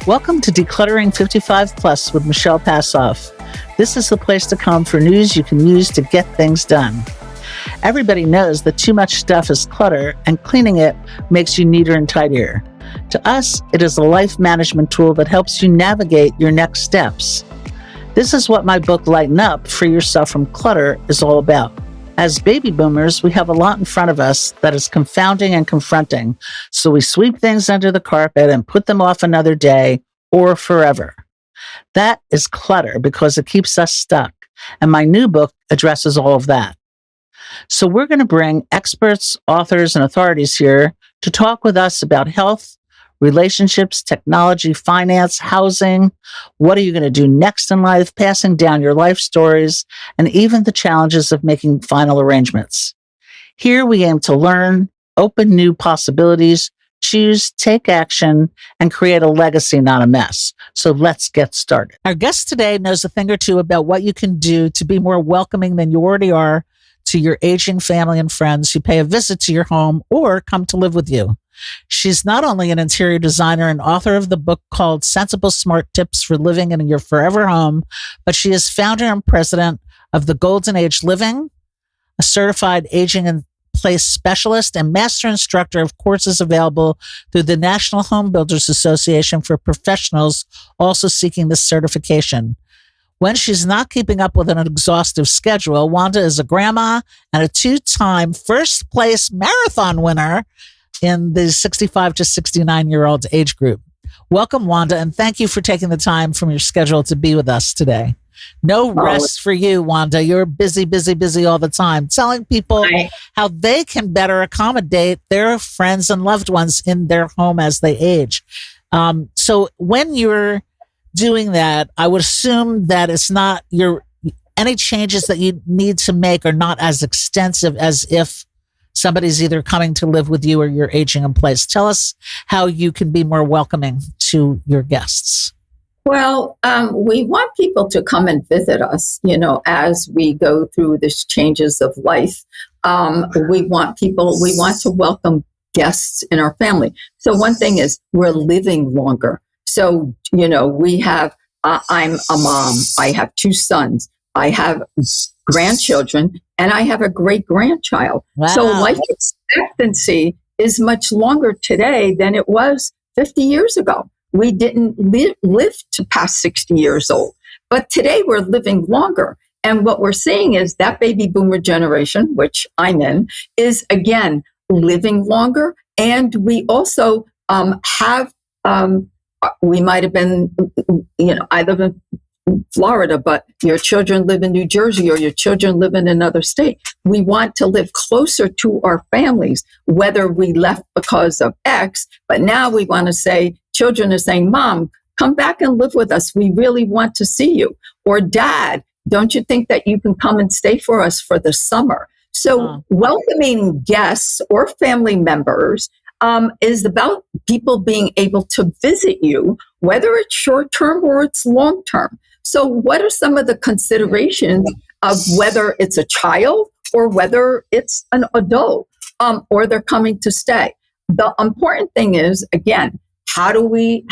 Welcome to Decluttering 55 Plus with Michelle Passoff. This is the place to come for news you can use to get things done. Everybody knows that too much stuff is clutter, and cleaning it makes you neater and tidier. To us, it is a life management tool that helps you navigate your next steps. This is what my book, Lighten Up, Free Yourself from Clutter, is all about. As baby boomers, we have a lot in front of us that is confounding and confronting, so we sweep things under the carpet and put them off another day or forever. That is clutter because it keeps us stuck, and my new book addresses all of that. So we're going to bring experts, authors, and authorities here to talk with us about health, relationships, technology, finance, housing. What are you going to do next in life? Passing down your life stories, and even the challenges of making final arrangements. Here we aim to learn, open new possibilities, choose, take action, and create a legacy, not a mess. So let's get started. Our guest today knows a thing or two about what you can do to be more welcoming than you already are to your aging family and friends who pay a visit to your home or come to live with you. She's not only an interior designer and author of the book called Sensible Smart Tips for Living in Your Forever Home, but she is founder and president of the Golden Age Living, a certified aging in place specialist, and master instructor of courses available through the National Home Builders Association for professionals also seeking this certification. When she's not keeping up with an exhaustive schedule, Wanda is a grandma and a two-time first place marathon winner in the 65 to 69-year-old age group. Welcome, Wanda, and thank you for taking the time from your schedule to be with us today. No rest for you, Wanda. You're busy all the time, telling people how they can better accommodate their friends and loved ones in their home as they age. So when you're doing that, I would assume that it's not any changes that you need to make are not as extensive as if somebody's either coming to live with you or you're aging in place. Tell us how you can be more welcoming to your guests. Well, we want people to come and visit us, as we go through these changes of life. We want to welcome guests in our family. So one thing is we're living longer. So, we have, I'm a mom. I have two sons. I have grandchildren, and I have a great-grandchild. Wow. So life expectancy is much longer today than it was 50 years ago. We didn't live to past 60 years old. But today we're living longer. And what we're seeing is that baby boomer generation, which I'm in, is, again, living longer. And we also have, we might have been, I live in Florida, but your children live in New Jersey or your children live in another state. We want to live closer to our families, whether we left because of X, but now we want to say, children are saying, Mom, come back and live with us. We really want to see you. Or Dad, don't you think that you can come and stay for us for the summer? So welcoming guests or family members is about people being able to visit you, whether it's short-term or it's long-term. So what are some of the considerations of whether it's a child or whether it's an adult or they're coming to stay? The important thing is, again, how do we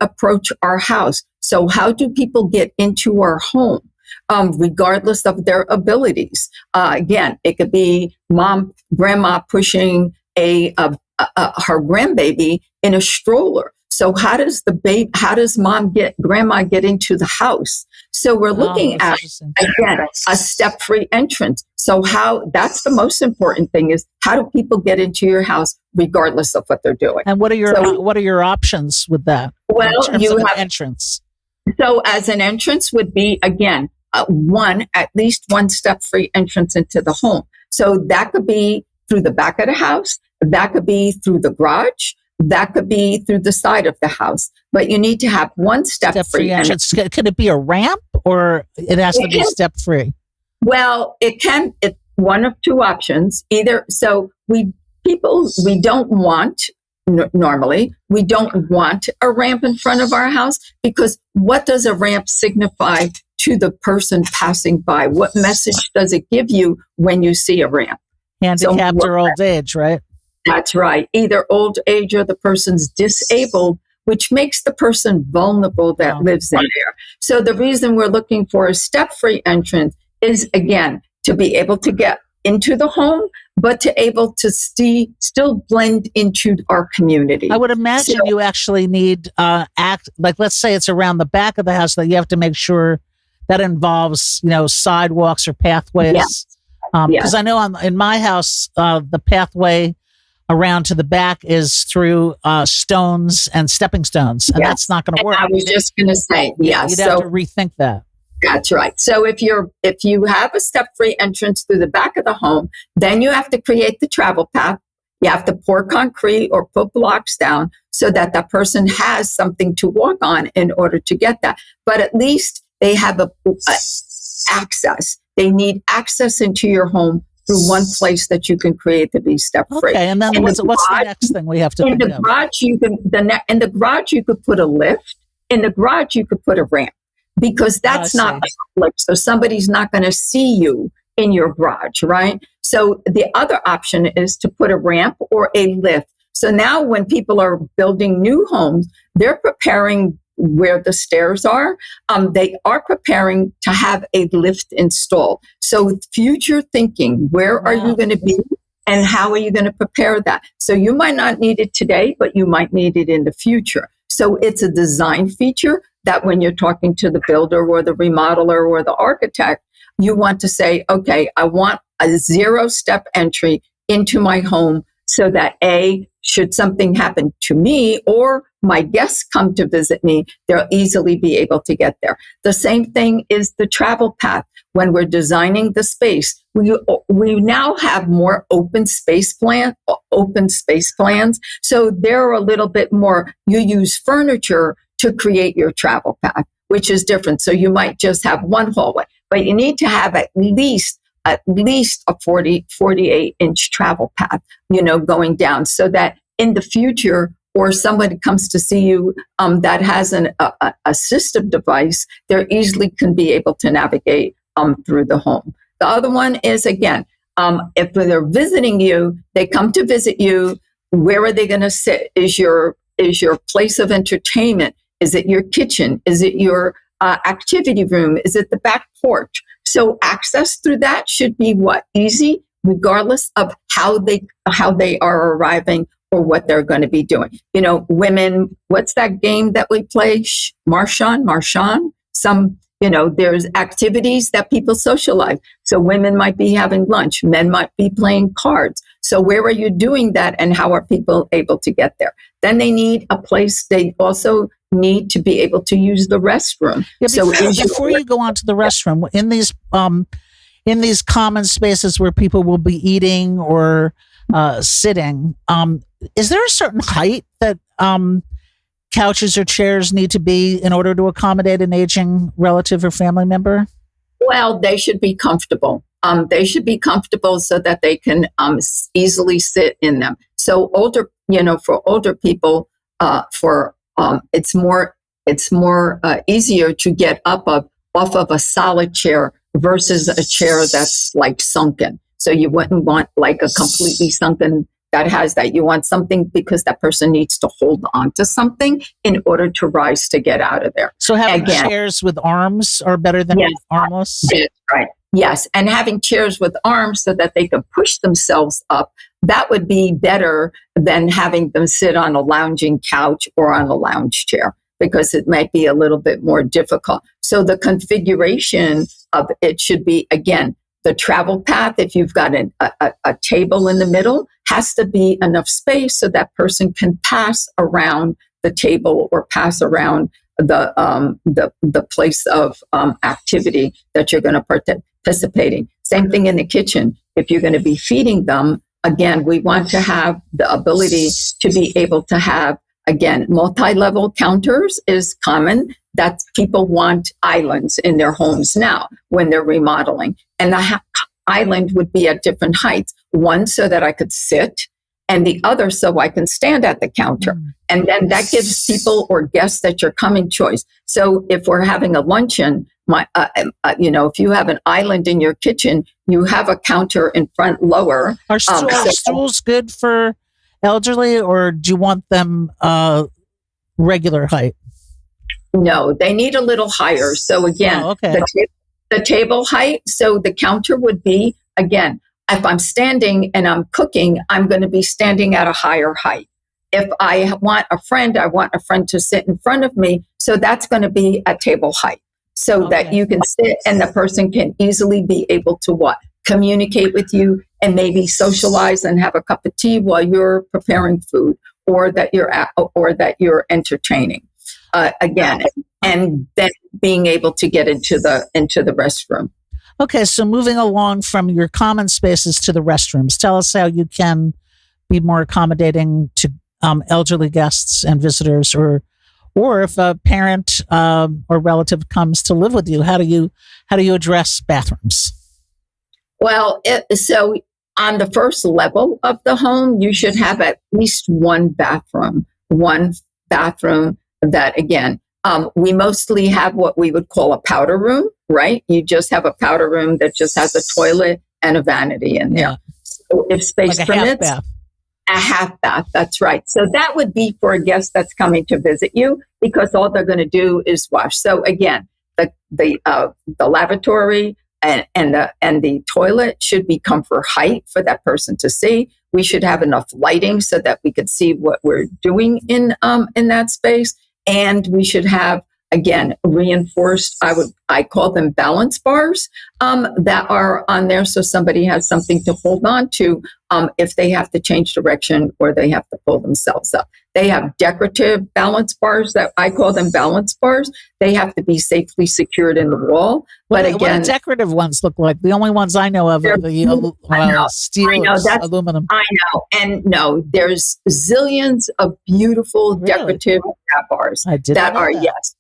approach our house? So how do people get into our home, regardless of their abilities? Again, it could be grandma pushing her grandbaby in a stroller. So how does grandma get into the house? So we're looking at, again, a step-free entrance. So that's the most important thing is how do people get into your house regardless of what they're doing? And what are your options with that? Well, you have an entrance. So as an entrance would be, again, at least one step-free entrance into the home. So that could be through the back of the house. That could be through the garage. That could be through the side of the house. But you need to have one step-free entrance. Could it be a ramp or it has to be step-free? Well, it's one of two options. Either, so we don't want, normally, we don't want a ramp in front of our house because what does a ramp signify to the person passing by? What message does it give you when you see a ramp? Handicapped or old age, right? That's right. Either old age or the person's disabled, which makes the person vulnerable that lives in there. So the reason we're looking for a step-free entrance is, again, to be able to get into the home, but to able to still blend into our community. I would imagine you actually need like, let's say it's around the back of the house that you have to make sure that involves, sidewalks or pathways. Yes. Because I know in my house, the pathway around to the back is through stones and stepping stones, and that's not going to work. I was just going to say, you'd have to rethink that. That's right. So if you have a step-free entrance through the back of the home, then you have to create the travel path. You have to pour concrete or put blocks down so that that person has something to walk on in order to get that. But at least they have a access. They need access into your home through one place that you can create to be step-free. Okay, and then what's the next thing we have to think of? In the garage, you could put a lift. In the garage, you could put a ramp. Because that's not public, so somebody's not going to see you in your garage, right? So the other option is to put a ramp or a lift. So now when people are building new homes, they're preparing where the stairs are. They are preparing to have a lift installed. So future thinking, where are you going to be and how are you going to prepare that? So you might not need it today, but you might need it in the future. So it's a design feature that when you're talking to the builder or the remodeler or the architect, you want to say, okay, I want a 0-step entry into my home so that should something happen to me or my guests come to visit me, they'll easily be able to get there. The same thing is the travel path. When we're designing the space, we now have more open space plans. So they're a little bit more, you use furniture to create your travel path, which is different. So you might just have one hallway, but you need to have at least a 48-inch travel path, going down so that in the future, or somebody comes to see you that has an assistive device, they easily can be able to navigate through the home. The other one is, again, if they're visiting you, they come to visit you, where are they going to sit? Is your place of entertainment? Is it your kitchen? Is it your activity room? Is it the back porch? So access through that should be easy, regardless of how they are arriving or what they're going to be doing. Women, what's that game that we play? Marchand. There's activities that people socialize. So women might be having lunch. Men might be playing cards. So where are you doing that and how are people able to get there? Then they need a place. They also need to be able to use the restroom. Yeah, before you go on to the restroom, in these common spaces where people will be eating or sitting, is there a certain height that couches or chairs need to be in order to accommodate an aging relative or family member? Well, they should be comfortable. They should be comfortable so that they can easily sit in them. So for older people, it's more easier to get off of a solid chair versus a chair that's like sunken. So you wouldn't want like a completely sunken that has that. You want something because that person needs to hold on to something in order to rise to get out of there. So having chairs with arms are better than armless? Right. Yes. And having chairs with arms so that they can push themselves up, that would be better than having them sit on a lounging couch or on a lounge chair, because it might be a little bit more difficult. So the configuration of it should be, again, the travel path, if you've got a table in the middle, has to be enough space so that person can pass around the table or pass around the place of activity that you're going to participate in. Same thing in the kitchen. If you're going to be feeding them, again, we want to have the ability to be able to have, again, multi-level counters is common. That people want islands in their homes now when they're remodeling. And the island would be at different heights. One so that I could sit, and the other so I can stand at the counter. And then that gives people or guests that you're coming choice. So if we're having a luncheon, if you have an island in your kitchen, you have a counter in front lower. Are stools good for elderly, or do you want them regular height? No, they need a little higher. So again, the table height. So the counter would be, again, if I'm standing and I'm cooking, I'm going to be standing at a higher height. If I want a friend to sit in front of me. So that's going to be at table height, so that you can sit and the person can easily be able to communicate with you and maybe socialize and have a cup of tea while you're preparing food, or that you're entertaining. Again, and then being able to get into the restroom. Okay, so moving along from your common spaces to the restrooms, tell us how you can be more accommodating to elderly guests and visitors, or if a parent or relative comes to live with you, how do you address bathrooms? Well, so on the first level of the home, you should have at least one bathroom that, again, we mostly have what we would call a powder room, right? You just have a powder room that just has a toilet and a vanity in there. Yeah. So if space permits, a half bath. That's right. So that would be for a guest that's coming to visit you, because all they're going to do is wash. So again, the lavatory and the toilet should be comfort height for that person to see. We should have enough lighting so that we could see what we're doing in that space. And we should have, again, reinforced, I call them balance bars that are on there, so somebody has something to hold on to if they have to change direction or they have to pull themselves up. They have decorative balance bars that I call them balance bars. They have to be safely secured in the wall. But again, what do decorative ones look like? The only ones I know of are the steel, aluminum. I know. And no, there's zillions of beautiful decorative grab bars that are, yes,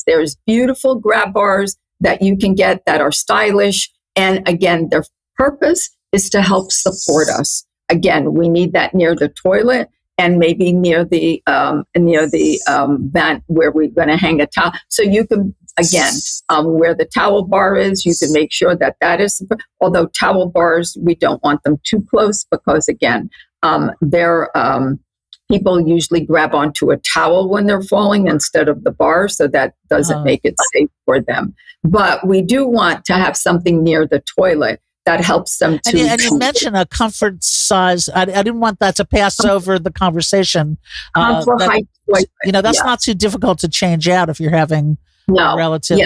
there's beautiful grab bars that you can get that are stylish. And again, their purpose is to help support us. Again, we need that near the toilet, and maybe near the vent where we're going to hang a towel. So you can, again, where the towel bar is, you can make sure that is, although towel bars, we don't want them too close, because again, people usually grab onto a towel when they're falling instead of the bar, so that doesn't make it safe for them. But we do want to have something near the toilet that helps them to. And you mentioned a comfort size. I didn't want that to pass over the conversation. Height, that's not too difficult to change out if you're having a relative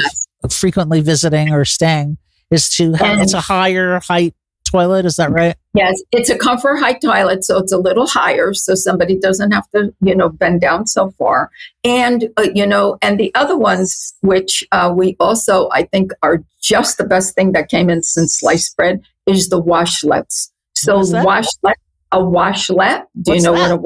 frequently visiting or staying. It's a higher height toilet. Is that right? Yes, it's a comfort height toilet, so it's a little higher, so somebody doesn't have to, bend down so far. And and the other ones, which we also, I think, are just the best thing that came in since sliced bread, is the washlets. So a washlet. Do you know what a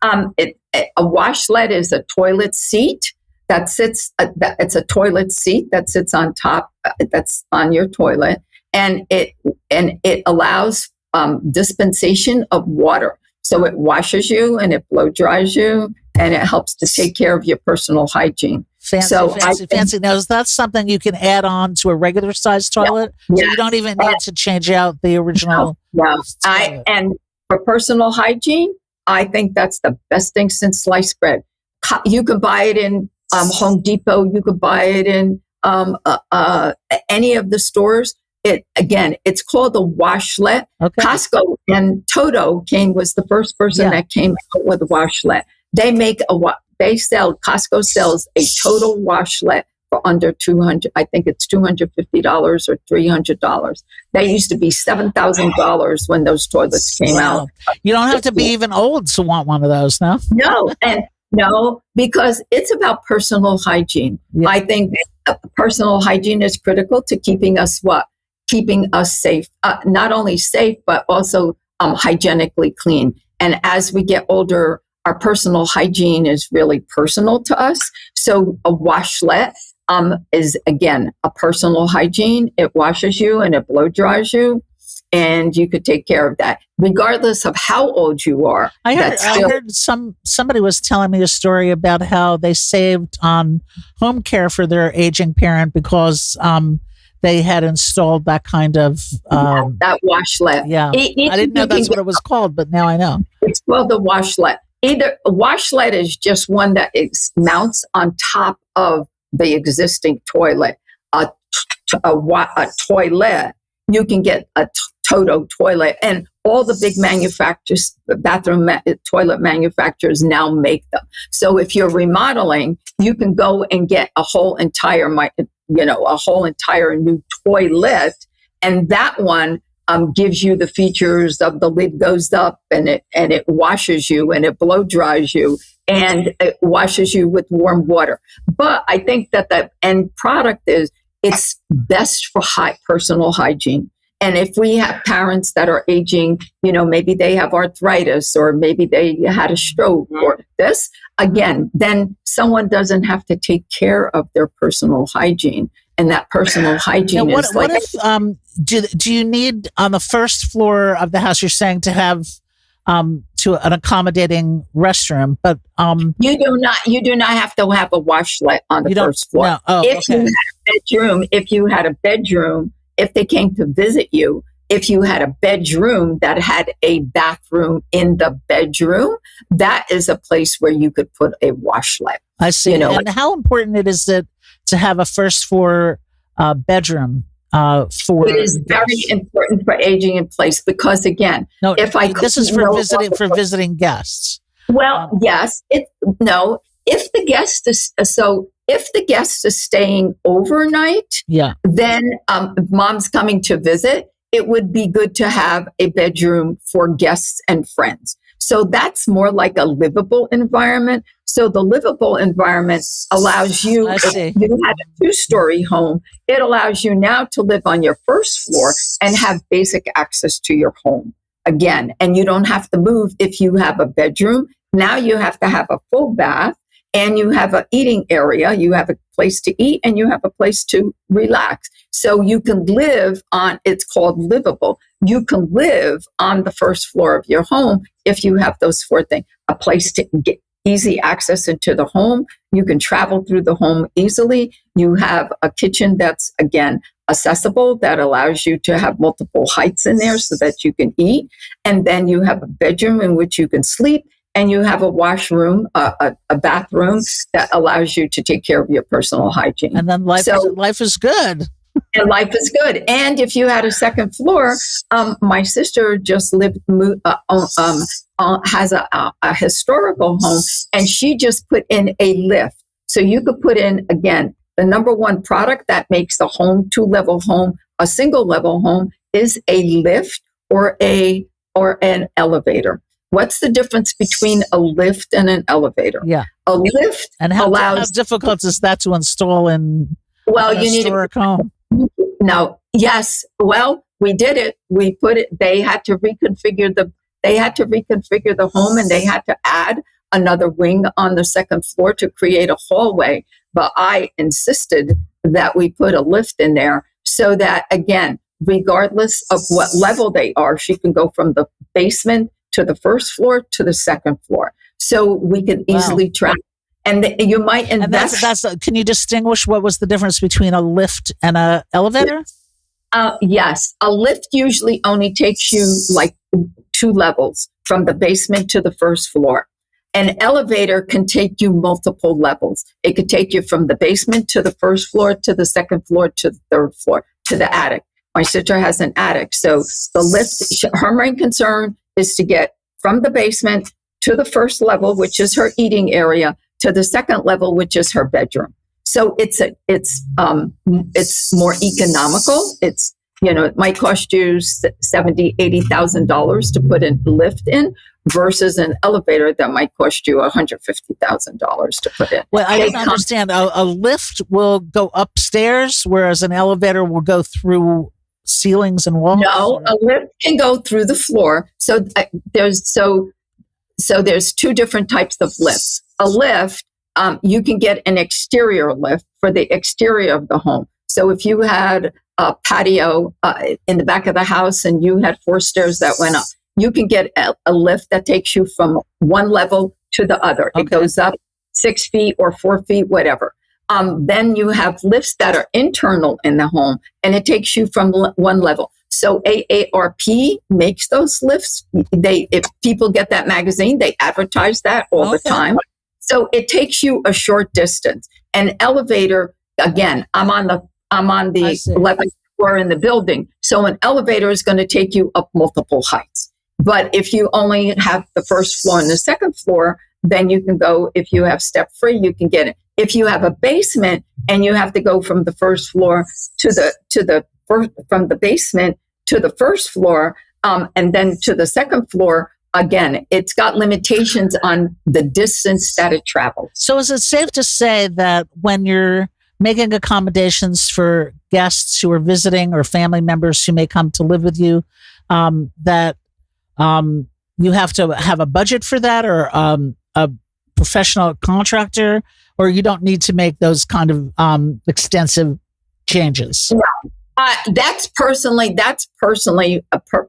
washlet? A washlet is a toilet seat that sits. It's a toilet seat that sits on top. That's on your toilet. And it allows dispensation of water. So it washes you and it blow dries you, and it helps to take care of your personal hygiene. Fancy. Now, is that something you can add on to a regular sized toilet? So you don't even need to change out the original. No. And for personal hygiene, I think that's the best thing since sliced bread. You can buy it in Home Depot. You could buy it in any of the stores. It's called a washlet. Okay. Costco and Toto was the first person that came out with a washlet. Costco sells a total washlet for under $200. I think it's $250 or $300. They used to be $7,000 when those toilets came out. You don't have to be even old to want one of those, no? No, because it's about personal hygiene. Yeah. I think personal hygiene is critical to keeping us safe, not only safe, but also hygienically clean. And as we get older, our personal hygiene is really personal to us. So a washlet is, again, a personal hygiene. It washes you and it blow dries you, and you could take care of that regardless of how old you are. I heard somebody was telling me a story about how they saved on home care for their aging parent because they had installed that kind of that washlet. Yeah, I didn't know that's what it was called, but now I know. It's called the washlet. Either a washlet is just one that mounts on top of the existing toilet. A toilet, you can get a Toto toilet, and all the big manufacturers, toilet manufacturers now make them. So if you're remodeling, you can go and get a whole entire new toilet, and that one gives you the features of the lid goes up and it washes you and it blow dries you and it washes you with warm water. But I think that the end product it's best for personal hygiene. And if we have parents that are aging, maybe they have arthritis or maybe they had a stroke or this, again, then someone doesn't have to take care of their personal hygiene. And that personal hygiene now, what if do you need on the first floor of the house, you're saying to have to an accommodating restroom, but you do not have to have a washlet on the first floor. No. Oh, if you had a bedroom, if they came to visit you, if you had a bedroom that had a bathroom in the bedroom, that is a place where you could put a washlet. I see. And how important it is to have a first floor bedroom for it is very important for aging in place because again, this is for visiting guests. Well, yes, if the guest is staying overnight, then mom's coming to visit. It would be good to have a bedroom for guests and friends. So that's more like a livable environment. So the livable environment allows you, if you had a 2-story home, it allows you now to live on your first floor and have basic access to your home again. And you don't have to move if you have a bedroom. Now you have to have a full bath and you have an eating area. You have a place to eat and you have a place to relax. So you can live on, it's called livable. You can live on the first floor of your home if you have those 4 things. A place to get easy access into the home. You can travel through the home easily. You have a kitchen that's, again, accessible that allows you to have multiple heights in there so that you can eat. And then you have a bedroom in which you can sleep. And you have a washroom, a bathroom that allows you to take care of your personal hygiene. And then life is good. And life is good. And if you had a second floor, my sister just has a historical home, and she just put in a lift. So you could put in, again, the number one product that makes the home 2-level home a single-level home is a lift or an elevator. What's the difference between a lift and an elevator? Yeah, a lift and how difficult is that to install in? Well, you need a home. No, yes. Well, we did it. We put it. They had to reconfigure the home, and they had to add another wing on the second floor to create a hallway. But I insisted that we put a lift in there so that, again, regardless of what level they are, she can go from the basement to the first floor to the second floor. So we can easily travel. And you might invest. And can you distinguish what was the difference between a lift and an elevator? Yes. A lift usually only takes you like 2 levels from the basement to the first floor. An elevator can take you multiple levels. It could take you from the basement to the first floor, to the second floor, to the third floor, to the attic. My sister has an attic. So the lift, her main concern is to get from the basement to the first level, which is her eating area, to the second level, which is her bedroom. So it's more economical. It might cost you $70,000-$80,000 to put a lift in versus an elevator that might cost you $150,000 to put in. Well, I don't understand. A lift will go upstairs, whereas an elevator will go through ceilings and walls? No, a lift can go through the floor. So there's 2 different types of lifts. A lift, you can get an exterior lift for the exterior of the home. So if you had a patio in the back of the house and you had 4 stairs that went up, you can get a lift that takes you from one level to the other. Okay. It goes up 6 feet or 4 feet, whatever. Then you have lifts that are internal in the home, and it takes you from one level. So AARP makes those lifts. If people get that magazine, they advertise that all the time. So it takes you a short distance. An elevator, again, I'm on the 11th floor in the building. So an elevator is going to take you up multiple heights. But if you only have the first floor and the second floor, then you can go, if you have step free, you can get it. If you have a basement and you have to go from the first floor from the basement to the first floor, and then to the second floor, again, it's got limitations on the distance that it travels. So is it safe to say that when you're making accommodations for guests who are visiting or family members who may come to live with you, that you have to have a budget for that, or a professional contractor, or you don't need to make those kind of extensive changes? Yeah. That's personally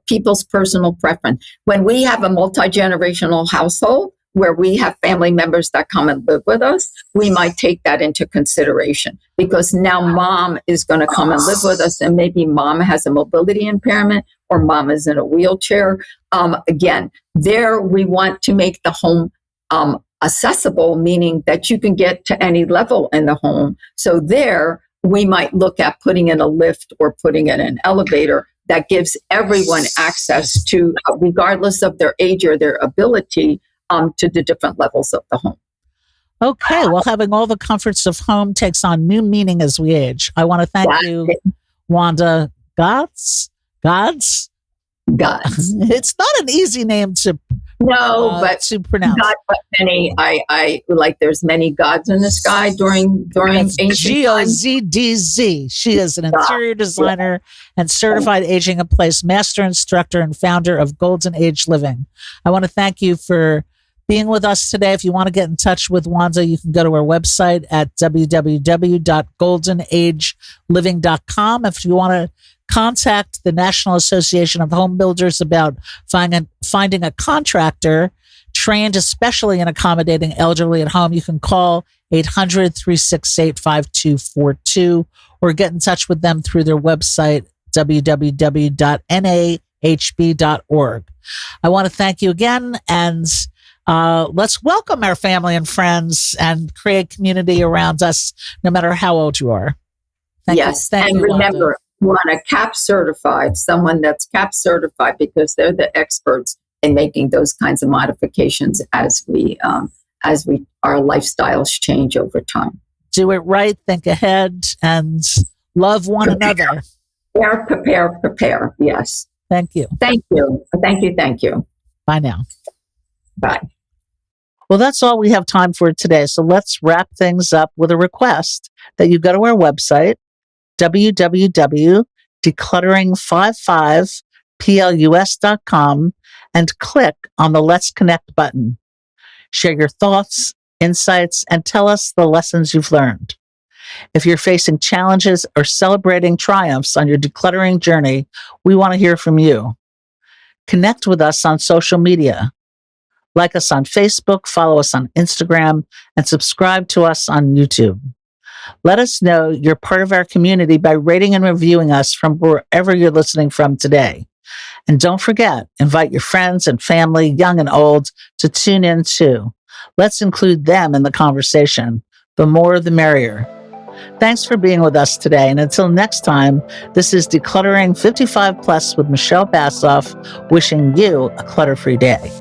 people's personal preference. When we have a multi-generational household where we have family members that come and live with us, we might take that into consideration, because now mom is going to come and live with us, and maybe mom has a mobility impairment or mom is in a wheelchair. Again, there we want to make the home accessible, meaning that you can get to any level in the home. So there, we might look at putting in a lift or putting in an elevator that gives everyone access to, regardless of their age or their ability, to the different levels of the home. Okay, well, having all the comforts of home takes on new meaning as we age. I want to thank you, Wanda Gozdz. Gozdz? Gozdz. It's not an easy name to pronounce. God, but many. I like. There's many gods in the sky during ancient Gozdz. She is an interior designer and certified aging in place master instructor and founder of Golden Age Living. I want to thank you for being with us today. If you want to get in touch with Wanda, you can go to our website at www.goldenageliving.com. If you want to contact the National Association of Home Builders about finding a contractor trained especially in accommodating elderly at home, you can call 800-368-5242 or get in touch with them through their website, www.nahb.org. I want to thank you again, and let's welcome our family and friends and create community around us, no matter how old you are. Thank you. And remember, you want a CAP certified, someone that's CAP certified, because they're the experts in making those kinds of modifications as our lifestyles change over time. Do it right, think ahead, and love one another. Prepare. Yes. Thank you. Thank you. Bye now. Bye. Well, that's all we have time for today. So let's wrap things up with a request that you go to our website, www.decluttering55plus.com, and click on the Let's Connect button. Share your thoughts, insights, and tell us the lessons you've learned. If you're facing challenges or celebrating triumphs on your decluttering journey, we want to hear from you. Connect with us on social media. Like us on Facebook, follow us on Instagram, and subscribe to us on YouTube. Let us know you're part of our community by rating and reviewing us from wherever you're listening from today. And don't forget, invite your friends and family, young and old, to tune in too. Let's include them in the conversation. The more, the merrier. Thanks for being with us today. And until next time, this is Decluttering 55 Plus with Michelle Bassoff, wishing you a clutter-free day.